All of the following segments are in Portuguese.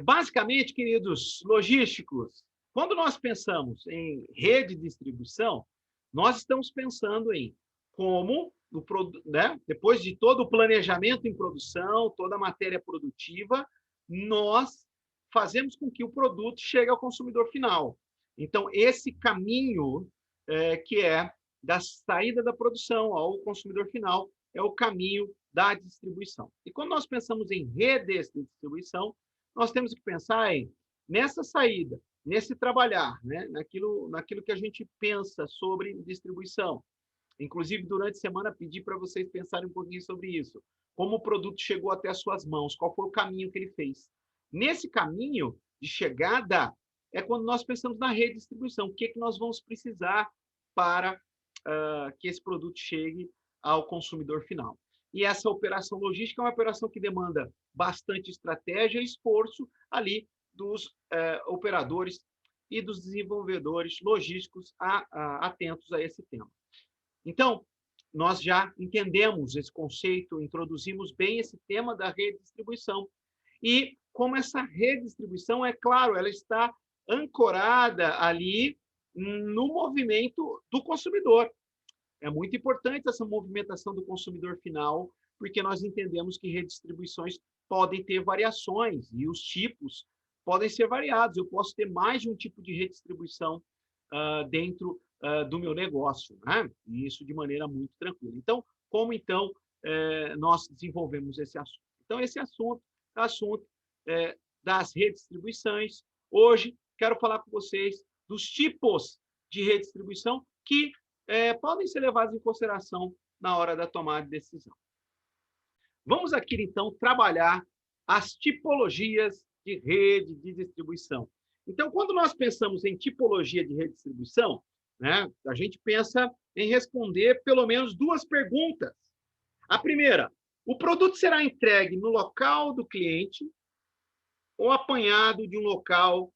Basicamente, queridos logísticos, quando nós pensamos em rede de distribuição, nós estamos pensando em como, né, depois de todo o planejamento em produção, toda a matéria produtiva, nós fazemos com que o produto chegue ao consumidor final. Então, esse caminho que é da saída da produção ao consumidor final é o caminho da distribuição. E quando nós pensamos em redes de distribuição, nós temos que pensar nessa saída, nesse trabalhar, né? naquilo que a gente pensa sobre distribuição. Inclusive, durante a semana, pedi para vocês pensarem um pouquinho sobre isso. Como o produto chegou até as suas mãos, qual foi o caminho que ele fez. Nesse caminho de chegada, é quando nós pensamos na rede de distribuição. O que nós vamos precisar para que esse produto chegue ao consumidor final. E essa operação logística é uma operação que demanda bastante estratégia e esforço ali dos operadores e dos desenvolvedores logísticos atentos a esse tema. Então, nós já entendemos esse conceito, introduzimos bem esse tema da rede de distribuição. E como essa rede de distribuição, é claro, ela está ancorada ali no movimento do consumidor. É muito importante essa movimentação do consumidor final, porque nós entendemos que redistribuições podem ter variações e os tipos podem ser variados. Eu posso ter mais de um tipo de redistribuição dentro do meu negócio, né? E isso de maneira muito tranquila. Então, como então nós desenvolvemos esse assunto? Então, esse assunto é o assunto das redistribuições. Hoje, quero falar com vocês dos tipos de redistribuição que podem ser levados em consideração na hora da tomada de decisão. Vamos aqui, então, trabalhar as tipologias de rede de distribuição. Então, quando nós pensamos em tipologia de redistribuição, né, a gente pensa em responder pelo menos duas perguntas. A primeira, o produto será entregue no local do cliente ou apanhado de um local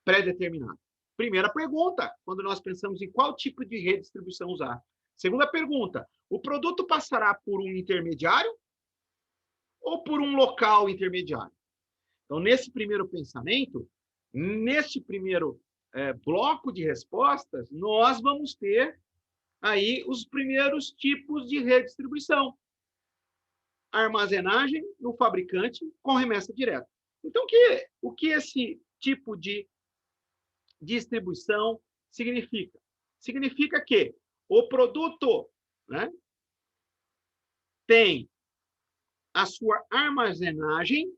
pré-determinado? Primeira pergunta, quando nós pensamos em qual tipo de redistribuição usar. Segunda pergunta, o produto passará por um intermediário ou por um local intermediário? Então, nesse primeiro pensamento, nesse primeiro bloco de respostas, nós vamos ter aí os primeiros tipos de redistribuição. Armazenagem no fabricante com remessa direta. Então, o que esse tipo de distribuição significa? Significa que o produto, né, tem a sua armazenagem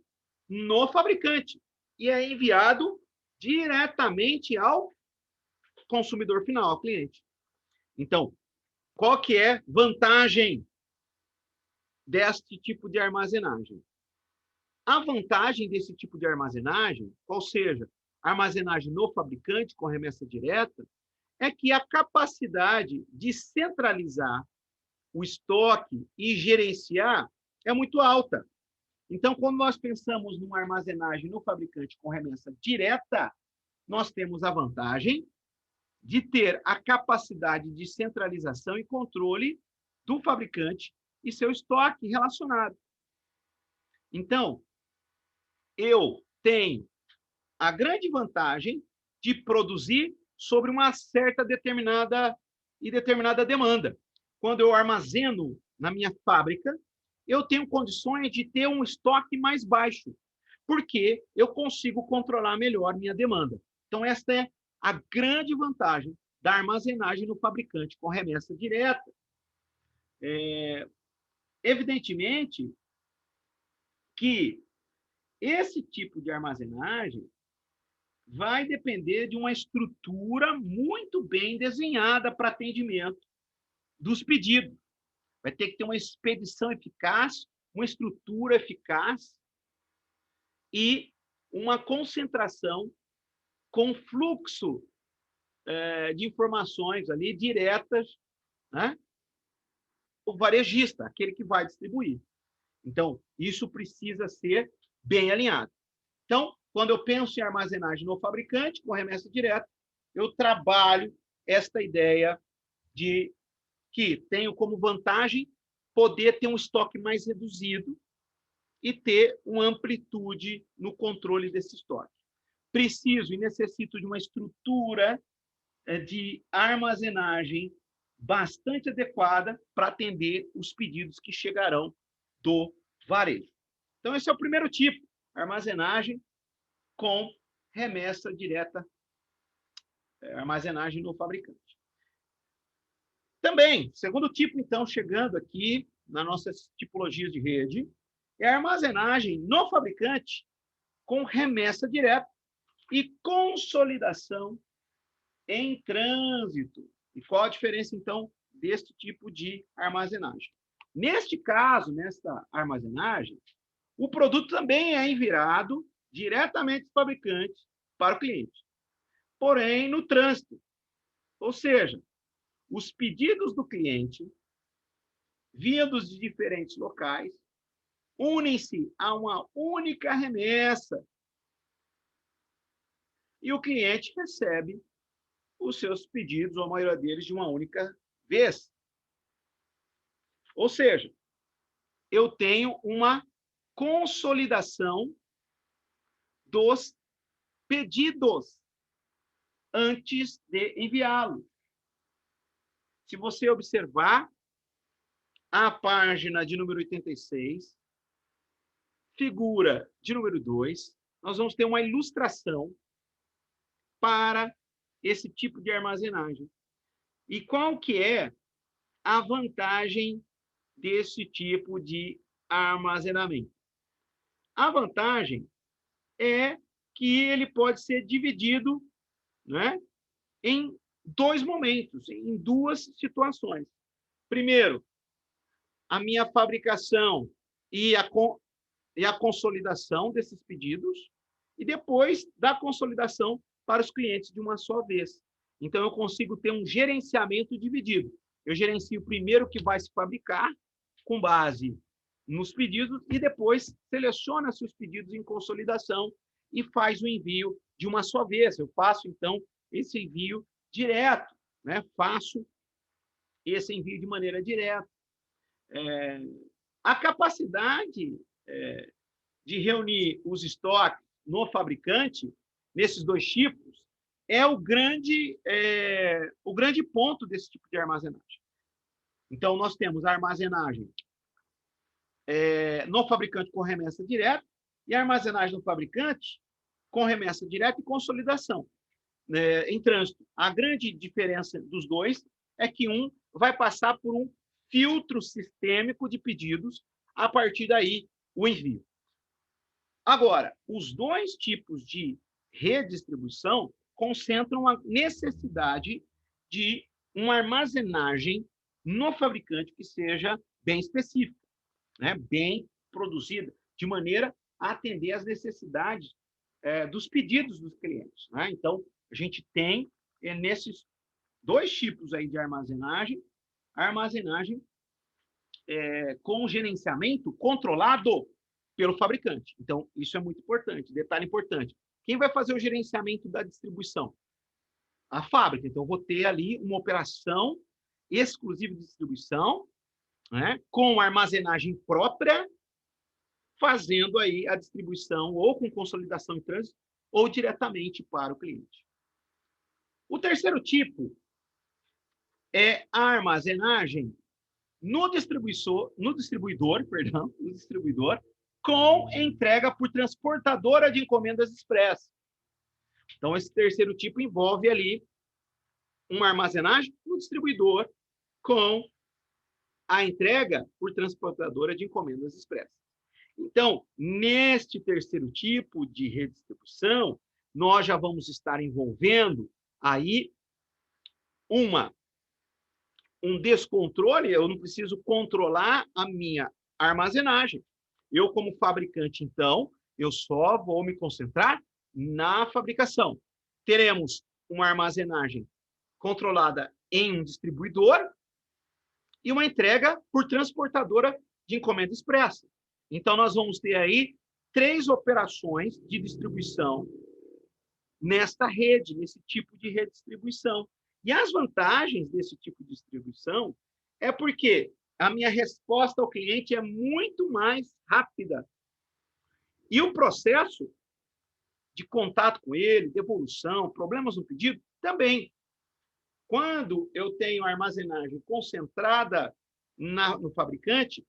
no fabricante e é enviado diretamente ao consumidor final, ao cliente. Então, qual que é a vantagem deste tipo de armazenagem? A vantagem desse tipo de armazenagem, ou seja, armazenagem no fabricante com remessa direta, é que a capacidade de centralizar o estoque e gerenciar é muito alta. Então, quando nós pensamos numa armazenagem no fabricante com remessa direta, nós temos a vantagem de ter a capacidade de centralização e controle do fabricante e seu estoque relacionado. Então, eu tenho a grande vantagem de produzir sobre uma certa determinada demanda. Quando eu armazeno na minha fábrica, eu tenho condições de ter um estoque mais baixo, porque eu consigo controlar melhor minha demanda. Então, esta é a grande vantagem da armazenagem no fabricante com remessa direta. Evidentemente que esse tipo de armazenagem vai depender de uma estrutura muito bem desenhada para atendimento dos pedidos. Vai ter que ter uma expedição eficaz, uma estrutura eficaz e uma concentração com fluxo de informações ali diretas, né? O varejista, aquele que vai distribuir. Então, isso precisa ser bem alinhado. Então, quando eu penso em armazenagem no fabricante, com remessa direta, eu trabalho esta ideia de que tenho como vantagem poder ter um estoque mais reduzido e ter uma amplitude no controle desse estoque. Preciso e necessito de uma estrutura de armazenagem bastante adequada para atender os pedidos que chegarão do varejo. Então, esse é o primeiro tipo, armazenagem com remessa direta, armazenagem no fabricante. Também, segundo tipo, então, chegando aqui nas nossas tipologias de rede, é a armazenagem no fabricante com remessa direta e consolidação em trânsito. E qual a diferença, então, deste tipo de armazenagem? Neste caso, nesta armazenagem, o produto também é enviado diretamente do fabricante para o cliente, porém no trânsito. Ou seja, os pedidos do cliente, vindos de diferentes locais, unem-se a uma única remessa e o cliente recebe os seus pedidos, ou a maioria deles, de uma única vez. Ou seja, eu tenho uma consolidação dos pedidos antes de enviá-los. Se você observar a página de número 86, figura de número 2, nós vamos ter uma ilustração para esse tipo de armazenagem. E qual que é a vantagem desse tipo de armazenamento? A vantagem é que ele pode ser dividido, né, em dois momentos, em duas situações. Primeiro, a minha fabricação e a consolidação desses pedidos, e depois da consolidação para os clientes de uma só vez. Então, eu consigo ter um gerenciamento dividido. Eu gerencio primeiro o que vai se fabricar, com base nos pedidos, e depois seleciona-se os pedidos em consolidação e faz o envio de uma só vez. Eu faço, então, esse envio direto, né? Faço esse envio de maneira direta. A capacidade de reunir os estoques no fabricante, nesses dois tipos, é o grande ponto desse tipo de armazenagem. Então, nós temos a armazenagem no fabricante com remessa direta e a armazenagem no fabricante com remessa direta e consolidação em trânsito. A grande diferença dos dois é que um vai passar por um filtro sistêmico de pedidos, a partir daí o envio. Agora, os dois tipos de redistribuição concentram a necessidade de uma armazenagem no fabricante que seja bem específica, né? Bem produzida, de maneira a atender às necessidades dos pedidos dos clientes, né? Então, a gente tem nesses dois tipos aí de armazenagem, a armazenagem com gerenciamento controlado pelo fabricante. Então, isso é muito importante. Detalhe importante. Quem vai fazer o gerenciamento da distribuição? A fábrica. Então, eu vou ter ali uma operação exclusiva de distribuição, né, com armazenagem própria, fazendo aí a distribuição ou com consolidação em trânsito ou diretamente para o cliente. O terceiro tipo é a armazenagem no distribuidor, com entrega por transportadora de encomendas express. Então, esse terceiro tipo envolve ali uma armazenagem no distribuidor com a entrega por transportadora de encomendas express. Então, neste terceiro tipo de redistribuição, nós já vamos estar envolvendo aí um descontrole. Eu não preciso controlar a minha armazenagem. Eu, como fabricante, então, eu só vou me concentrar na fabricação. Teremos uma armazenagem controlada em um distribuidor e uma entrega por transportadora de encomenda expressa. Então, nós vamos ter aí 3 operações de distribuição nesta rede, nesse tipo de redistribuição. E as vantagens desse tipo de distribuição é porque a minha resposta ao cliente é muito mais rápida E o processo de contato com ele, devolução, problemas no pedido, também. Quando eu tenho armazenagem concentrada no fabricante,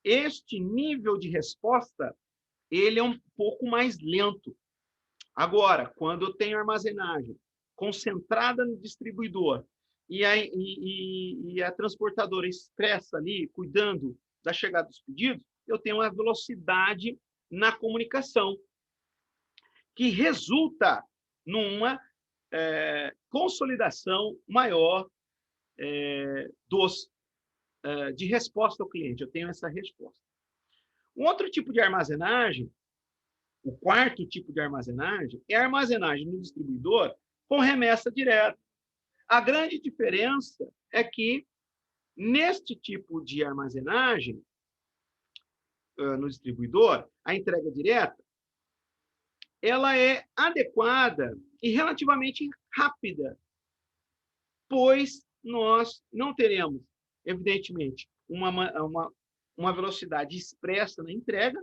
este nível de resposta ele é um pouco mais lento. Agora, quando eu tenho armazenagem concentrada no distribuidor e a transportadora expressa ali, cuidando da chegada dos pedidos, eu tenho uma velocidade na comunicação, que resulta numa consolidação maior de resposta ao cliente. Eu tenho essa resposta. Um outro tipo de armazenagem, o quarto tipo de armazenagem, é a armazenagem no distribuidor com remessa direta. A grande diferença é que, neste tipo de armazenagem, no distribuidor, a entrega direta, ela é adequada e relativamente rápida, pois nós não teremos, evidentemente, uma velocidade expressa na entrega,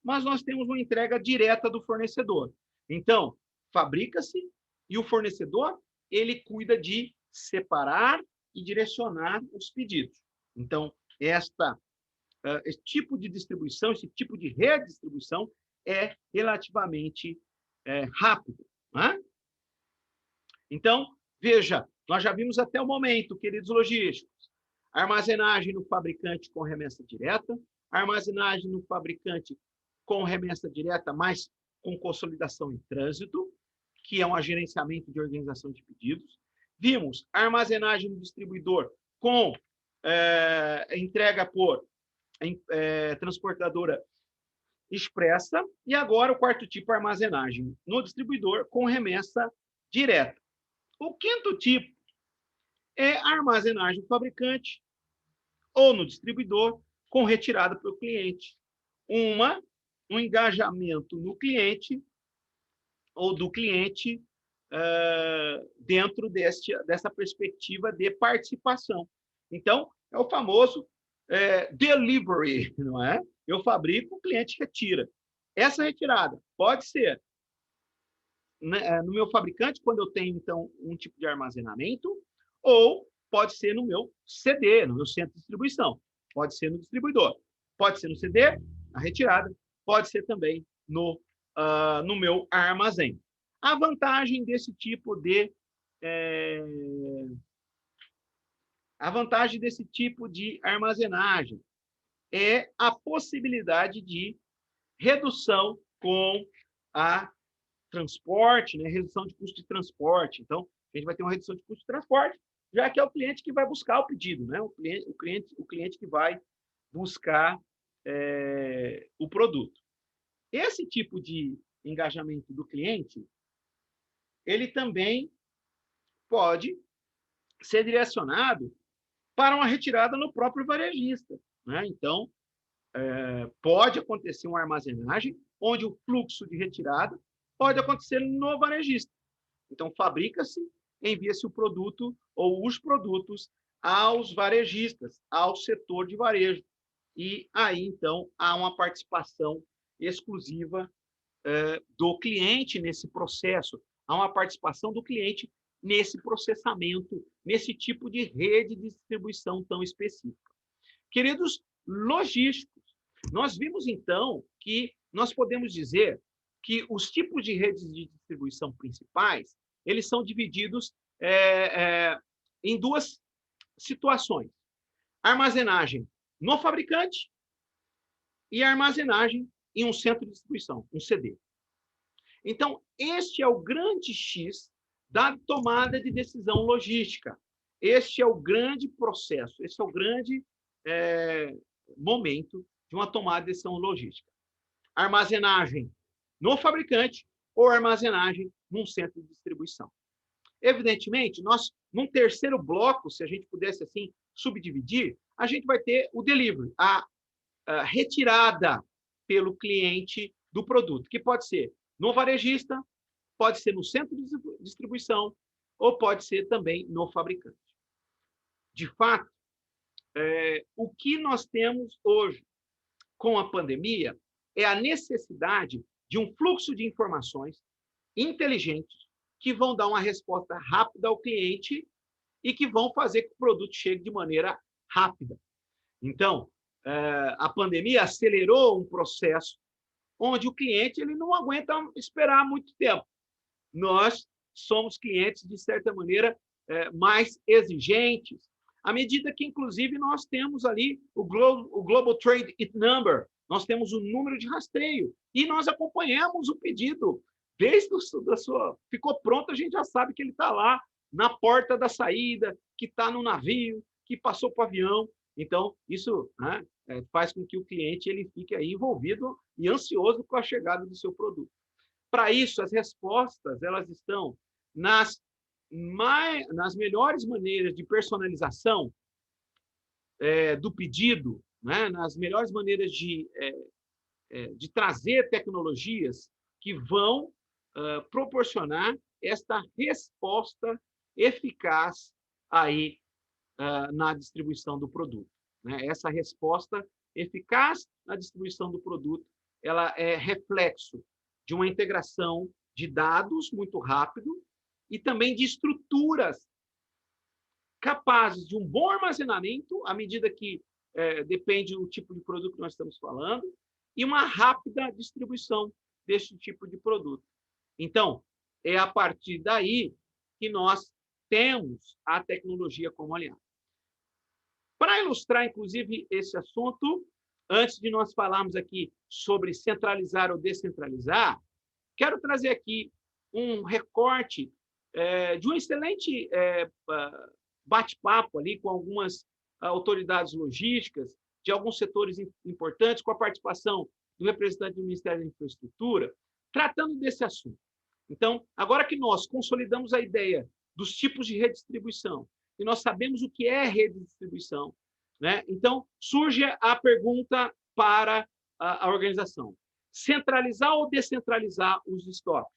mas nós temos uma entrega direta do fornecedor. Então, fabrica-se e o fornecedor ele cuida de separar e direcionar os pedidos. Então, esse tipo de distribuição, esse tipo de redistribuição é relativamente rápido. Né? Então, veja, nós já vimos até o momento, queridos logísticos, armazenagem no fabricante com remessa direta, armazenagem no fabricante com remessa direta, mas com consolidação em trânsito, que é um gerenciamento de organização de pedidos. Vimos armazenagem no distribuidor com entrega por transportadora expressa, e agora o quarto tipo, armazenagem no distribuidor com remessa direta. O quinto tipo é a armazenagem do fabricante ou no distribuidor com retirada para o cliente. Um engajamento no cliente ou do cliente dentro dessa perspectiva de participação. Então, é o famoso delivery, não é? Eu fabrico, o cliente retira. Essa retirada pode ser no meu fabricante, quando eu tenho, então, um tipo de armazenamento, ou pode ser no meu CD, no meu centro de distribuição. Pode ser no distribuidor. Pode ser no CD, a retirada. Pode ser também no meu armazém. A vantagem desse tipo de armazenagem é a possibilidade de redução com a transporte, né? Redução de custo de transporte. Então, a gente vai ter uma redução de custo de transporte, já que é o cliente que vai buscar o pedido, né? O cliente que vai buscar o produto. Esse tipo de engajamento do cliente, ele também pode ser direcionado para uma retirada no próprio varejista, né? Então, pode acontecer uma armazenagem onde o fluxo de retirada pode acontecer no varejista. Então, fabrica-se, envia-se o produto ou os produtos aos varejistas, ao setor de varejo. E aí, então, há uma participação exclusiva do cliente nesse processo, há uma participação do cliente nesse processamento, nesse tipo de rede de distribuição tão específica. Queridos logísticos, nós vimos, então, que nós podemos dizer que os tipos de redes de distribuição principais, eles são divididos em duas situações. Armazenagem no fabricante e armazenagem em um centro de distribuição, um CD. Então, este é o grande X da tomada de decisão logística. Este é o grande processo, esse é o grande momento de uma tomada de decisão logística. Armazenagem no fabricante ou armazenagem num centro de distribuição. Evidentemente, nós, num terceiro bloco, se a gente pudesse assim subdividir, a gente vai ter o delivery, a retirada pelo cliente do produto, que pode ser no varejista, pode ser no centro de distribuição ou pode ser também no fabricante. De fato, o que nós temos hoje com a pandemia é a necessidade de um fluxo de informações inteligentes que vão dar uma resposta rápida ao cliente e que vão fazer que o produto chegue de maneira rápida. Então, a pandemia acelerou um processo onde o cliente ele não aguenta esperar muito tempo. Nós somos clientes, de certa maneira, mais exigentes, à medida que, inclusive, nós temos ali o Global Trade Number, nós temos o número de rastreio, e nós acompanhamos o pedido. Desde da sua... Ficou pronto, a gente já sabe que ele está lá na porta da saída, que está no navio, que passou para o avião. Então, isso, né, faz com que o cliente ele fique aí envolvido e ansioso com a chegada do seu produto. Para isso, as respostas elas estão nas melhores maneiras de personalização do pedido, né? Nas melhores maneiras de trazer tecnologias que vão proporcionar esta resposta eficaz aí na distribuição do produto, né? Essa resposta eficaz na distribuição do produto, ela é reflexo de uma integração de dados muito rápido e também de estruturas capazes de um bom armazenamento, à medida que depende do tipo de produto que nós estamos falando, e uma rápida distribuição desse tipo de produto. Então, é a partir daí que nós temos a tecnologia como aliado. Para ilustrar, inclusive, esse assunto, antes de nós falarmos aqui sobre centralizar ou descentralizar, quero trazer aqui um recorte de um excelente bate-papo ali com algumas autoridades logísticas, de alguns setores importantes, com a participação do representante do Ministério da Infraestrutura, tratando desse assunto. Então, agora que nós consolidamos a ideia dos tipos de redistribuição, e nós sabemos o que é rede de distribuição, né? Então, surge a pergunta para a organização: centralizar ou descentralizar os estoques?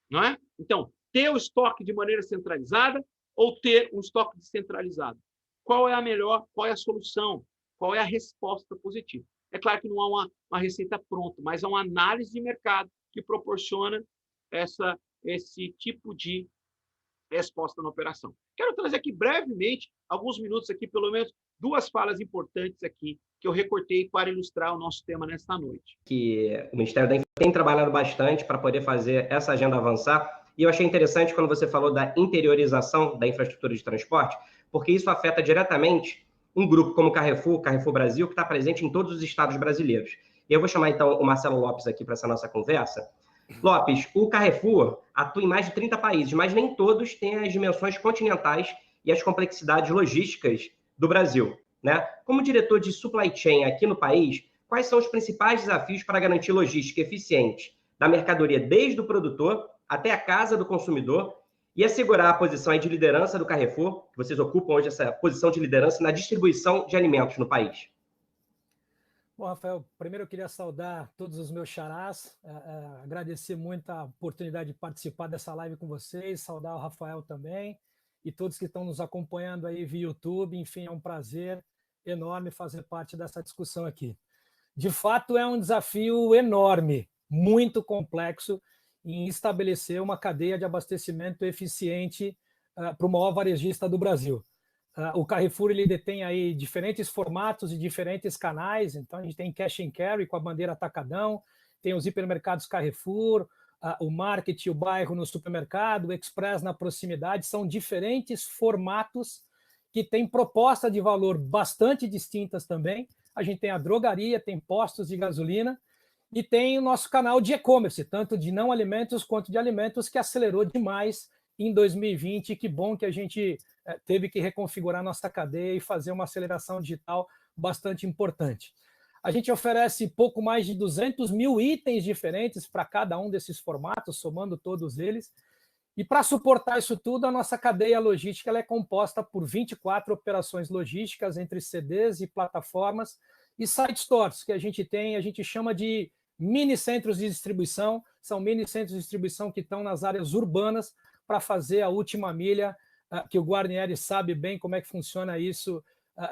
Não é? Então, ter o estoque de maneira centralizada ou ter um estoque descentralizado? Qual é a melhor, qual é a solução, qual é a resposta positiva? É claro que não há uma receita pronta, mas há uma análise de mercado que proporciona esse tipo de resposta na operação. Quero trazer aqui brevemente, alguns minutos aqui, pelo menos duas falas importantes aqui, que eu recortei para ilustrar o nosso tema nesta noite. Que o Ministério da Infra tem trabalhado bastante para poder fazer essa agenda avançar, e eu achei interessante quando você falou da interiorização da infraestrutura de transporte, porque isso afeta diretamente um grupo como o Carrefour Brasil, que está presente em todos os estados brasileiros. E eu vou chamar, então, o Marcelo Lopes aqui para essa nossa conversa. Lopes, o Carrefour atua em mais de 30 países, mas nem todos têm as dimensões continentais e as complexidades logísticas do Brasil, né? Como diretor de supply chain aqui no país, quais são os principais desafios para garantir logística eficiente da mercadoria desde o produtor até a casa do consumidor e assegurar a posição de liderança do Carrefour, que vocês ocupam hoje essa posição de liderança na distribuição de alimentos no país? Bom, Rafael, primeiro eu queria saudar todos os meus xarás, agradecer muito a oportunidade de participar dessa live com vocês, saudar o Rafael também e todos que estão nos acompanhando aí via YouTube. Enfim, é um prazer enorme fazer parte dessa discussão aqui. De fato, é um desafio enorme, muito complexo, em estabelecer uma cadeia de abastecimento eficiente para o maior varejista do Brasil. O Carrefour ele detém aí diferentes formatos e diferentes canais. Então, a gente tem cash and carry com a bandeira Atacadão, tem os hipermercados Carrefour, o market, o bairro no supermercado, o express na proximidade. São diferentes formatos que têm proposta de valor bastante distintas também. A gente tem a drogaria, tem postos de gasolina e tem o nosso canal de e-commerce, tanto de não alimentos quanto de alimentos, que acelerou demais em 2020. Que bom que a gente teve que reconfigurar nossa cadeia e fazer uma aceleração digital bastante importante. A gente oferece pouco mais de 200 mil itens diferentes para cada um desses formatos, somando todos eles. E para suportar isso tudo, a nossa cadeia logística ela é composta por 24 operações logísticas entre CDs e plataformas e site stores, que a gente chama de mini centros de distribuição. São mini centros de distribuição que estão nas áreas urbanas para fazer a última milha, que o Guarnieri sabe bem como é que funciona isso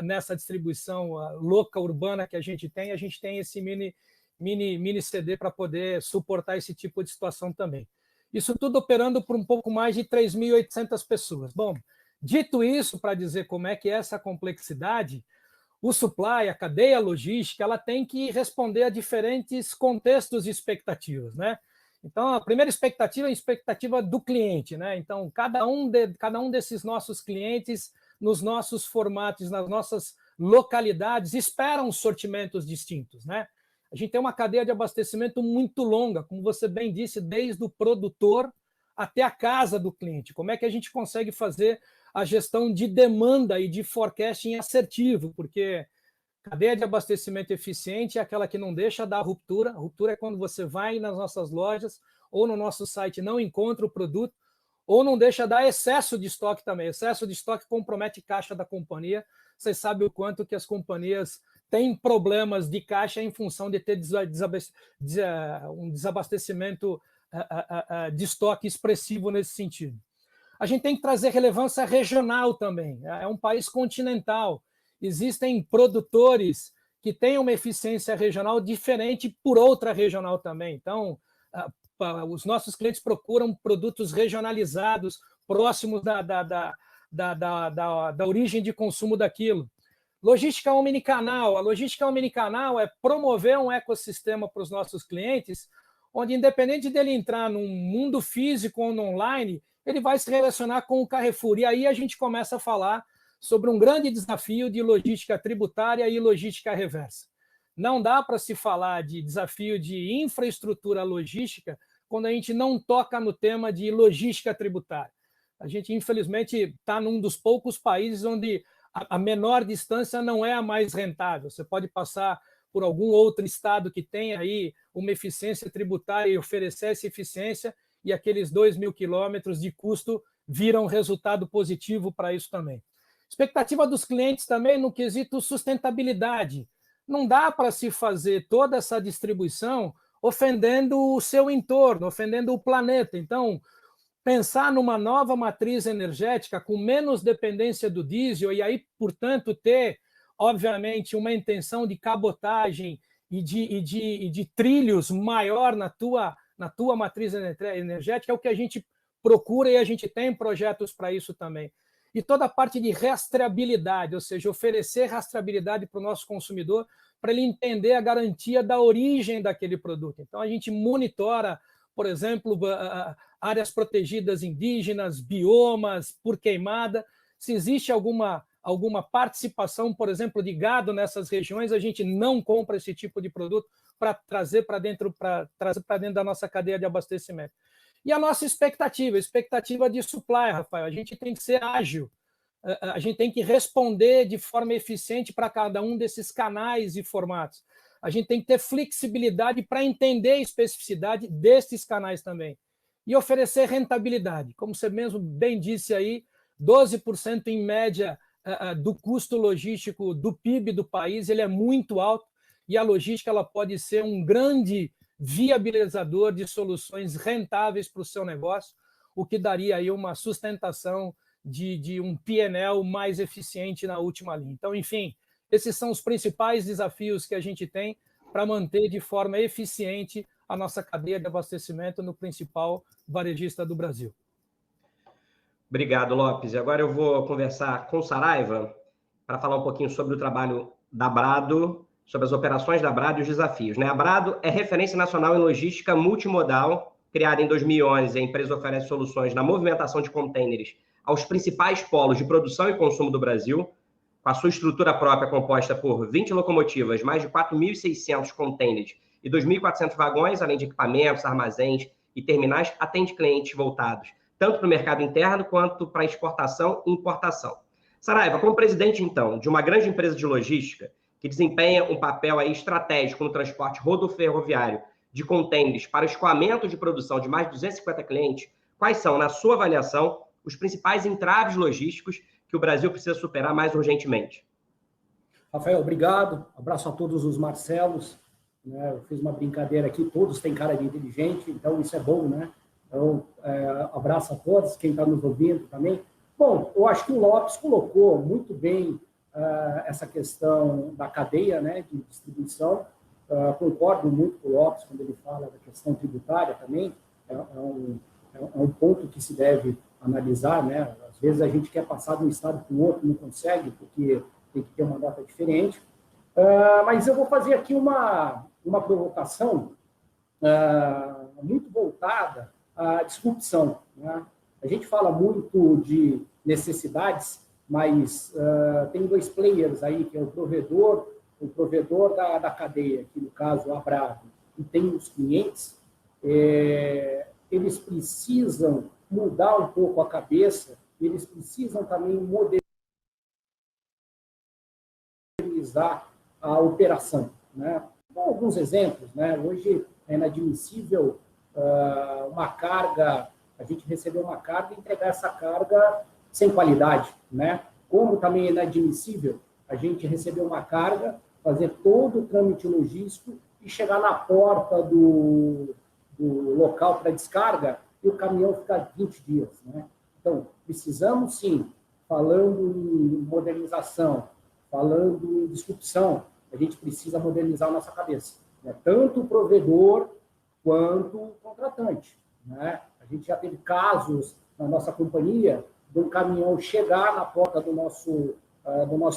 nessa distribuição louca urbana que a gente tem. A gente tem esse mini mini CD para poder suportar esse tipo de situação também. Isso tudo operando por um pouco mais de 3.800 pessoas. Bom, dito isso, para dizer como é que é essa complexidade, o supply, a cadeia logística, ela tem que responder a diferentes contextos e expectativas, né? Então, a primeira expectativa é a expectativa do cliente, né? Então, cada um desses nossos clientes, nos nossos formatos, nas nossas localidades, esperam sortimentos distintos, né? A gente tem uma cadeia de abastecimento muito longa, como você bem disse, desde o produtor até a casa do cliente. Como é que a gente consegue fazer a gestão de demanda e de forecasting assertivo? Porque cadeia de abastecimento eficiente é aquela que não deixa dar ruptura. A ruptura é quando você vai nas nossas lojas ou no nosso site e não encontra o produto, ou não deixa dar excesso de estoque também. Excesso de estoque compromete caixa da companhia. Vocês sabem o quanto que as companhias têm problemas de caixa em função de ter um desabastecimento de estoque expressivo nesse sentido. A gente tem que trazer relevância regional também. É um país continental. Existem produtores que têm uma eficiência regional diferente por outra regional também. Então, os nossos clientes procuram produtos regionalizados, próximos da origem de consumo daquilo. Logística omnicanal. A logística omnicanal é promover um ecossistema para os nossos clientes, onde, independente dele entrar num mundo físico ou no online, ele vai se relacionar com o Carrefour. E aí a gente começa a falar sobre um grande desafio de logística tributária e logística reversa. Não dá para se falar de desafio de infraestrutura logística quando a gente não toca no tema de logística tributária. A gente, infelizmente, está num dos poucos países onde a menor distância não é a mais rentável. Você pode passar por algum outro estado que tenha aí uma eficiência tributária e oferecer essa eficiência, e aqueles 2.000 quilômetros de custo viram resultado positivo para isso também. Expectativa dos clientes também no quesito sustentabilidade. Não dá para se fazer toda essa distribuição ofendendo o seu entorno, ofendendo o planeta. Então, pensar numa nova matriz energética com menos dependência do diesel e aí, portanto, ter, obviamente, uma intenção de cabotagem e de trilhos maior na tua matriz energética é o que a gente procura e a gente tem projetos para isso também. E toda a parte de rastreabilidade, ou seja, oferecer rastreabilidade para o nosso consumidor para ele entender a garantia da origem daquele produto. Então, a gente monitora, por exemplo, áreas protegidas indígenas, biomas por queimada. Se existe alguma participação, por exemplo, de gado nessas regiões, a gente não compra esse tipo de produto para trazer para dentro da nossa cadeia de abastecimento. E a nossa expectativa de supply, Rafael, a gente tem que ser ágil, a gente tem que responder de forma eficiente para cada um desses canais e formatos. A gente tem que ter flexibilidade para entender a especificidade desses canais também. E oferecer rentabilidade. Como você mesmo bem disse aí, 12% em média do custo logístico do PIB do país, ele é muito alto, e a logística ela pode ser um grande viabilizador de soluções rentáveis para o seu negócio, o que daria aí uma sustentação de um P&L mais eficiente na última linha. Então, enfim, esses são os principais desafios que a gente tem para manter de forma eficiente a nossa cadeia de abastecimento no principal varejista do Brasil. Obrigado, Lopes. E agora eu vou conversar com o Saraiva para falar um pouquinho sobre o trabalho da Brado, sobre as operações da Brado e os desafios. A Brado é referência nacional em logística multimodal, criada em 2011. A empresa oferece soluções na movimentação de contêineres aos principais polos de produção e consumo do Brasil, com a sua estrutura própria composta por 20 locomotivas, mais de 4.600 contêineres e 2.400 vagões, além de equipamentos, armazéns e terminais, atende clientes voltados tanto para o mercado interno quanto para exportação e importação. Saraiva, como presidente, então, de uma grande empresa de logística que desempenha um papel aí estratégico no transporte rodoferroviário de contêineres para o escoamento de produção de mais de 250 clientes, quais são, na sua avaliação, os principais entraves logísticos que o Brasil precisa superar mais urgentemente? Rafael, obrigado. Abraço a todos os Marcelos. Eu fiz uma brincadeira aqui, todos têm cara de inteligente, então isso é bom, né? Então, abraço a todos, quem está nos ouvindo também. Bom, eu acho que o Lopes colocou muito bem essa questão da cadeia, né, de distribuição. concordo muito com o Lopes quando ele fala da questão tributária também, é um ponto que se deve analisar, né? Às vezes a gente quer passar de um estado para o outro, não consegue, porque tem que ter uma data diferente. Mas eu vou fazer aqui uma provocação muito voltada à disrupção, né? A gente fala muito de necessidades, mas tem dois players aí, que é o provedor da cadeia, que no caso a Brado, e tem os clientes. Eles precisam mudar um pouco a cabeça, eles precisam também modernizar a operação, né? Com alguns exemplos, né? Hoje é inadmissível uma carga, a gente receber uma carga e entregar essa carga sem qualidade, né? Como também é inadmissível a gente receber uma carga, fazer todo o trâmite logístico e chegar na porta do local para descarga e o caminhão ficar 20 dias, né? Então, precisamos sim, falando em modernização, falando em disrupção, a gente precisa modernizar a nossa cabeça, né? Tanto o provedor quanto o contratante, né? A gente já teve casos na nossa companhia de um caminhão chegar na porta do nosso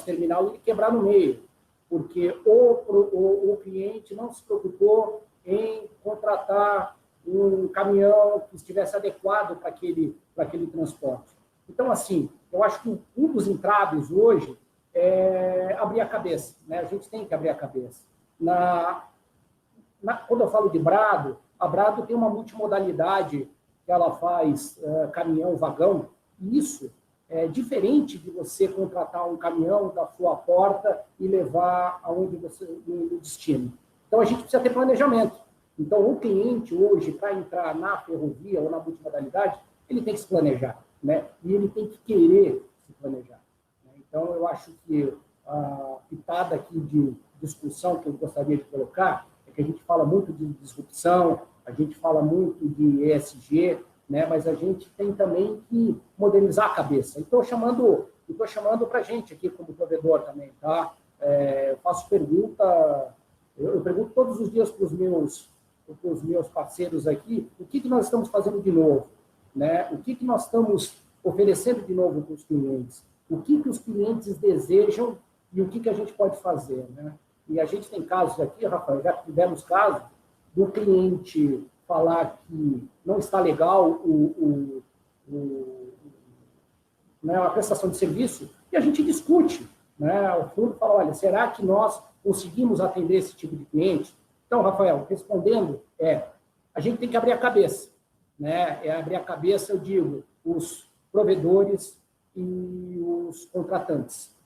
terminal e quebrar no meio, porque o cliente não se preocupou em contratar um caminhão que estivesse adequado para aquele transporte. Então, assim, eu acho que um dos entraves hoje é abrir a cabeça, né? A gente tem que abrir a cabeça. Quando eu falo de Brado, a Brado tem uma multimodalidade que ela faz caminhão, vagão, e isso é diferente de você contratar um caminhão da sua porta e levar aonde você no destino. Então, a gente precisa ter planejamento. Então, o cliente hoje, para entrar na ferrovia ou na multimodalidade, ele tem que se planejar, né? E ele tem que querer se planejar. Então, eu acho que a pitada aqui de discussão que eu gostaria de colocar é que a gente fala muito de disrupção, a gente fala muito de ESG, né? Mas a gente tem também que modernizar a cabeça. E estou chamando para a gente aqui como provedor também, tá? Eu faço pergunta, eu pergunto todos os dias para os meus parceiros aqui, o que nós estamos fazendo de novo, né? O que nós estamos oferecendo de novo para os clientes, o que os clientes desejam e o que a gente pode fazer, né? E a gente tem casos aqui, Rafael, já tivemos casos do cliente falar que não está legal né, a prestação de serviço, e a gente discute, né? O fundo fala, olha, será que nós conseguimos atender esse tipo de cliente? Então, Rafael, respondendo, a gente tem que abrir a cabeça, né? Abrir a cabeça, eu digo, os provedores e os contratantes.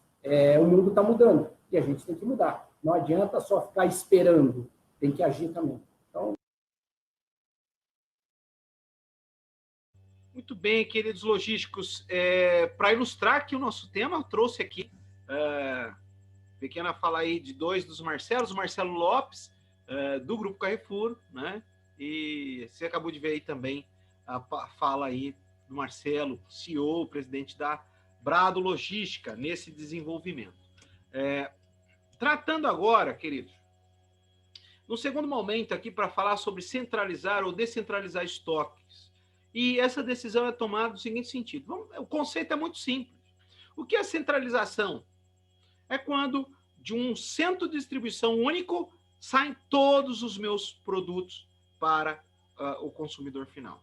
O mundo está mudando e a gente tem que mudar. Não adianta só ficar esperando, tem que agir também. Então... Muito bem, queridos logísticos. Para ilustrar aqui o nosso tema, eu trouxe aqui pequena fala aí de dois dos Marcelos, o Marcelo Lopes, do Grupo Carrefour, né? E você acabou de ver aí também a fala aí do Marcelo, CEO, presidente da Brado Logística, nesse desenvolvimento. Tratando agora, queridos, no segundo momento aqui para falar sobre centralizar ou descentralizar estoques. E essa decisão é tomada no seguinte sentido. O conceito é muito simples. O que é centralização? É quando de um centro de distribuição único saem todos os meus produtos para o consumidor final.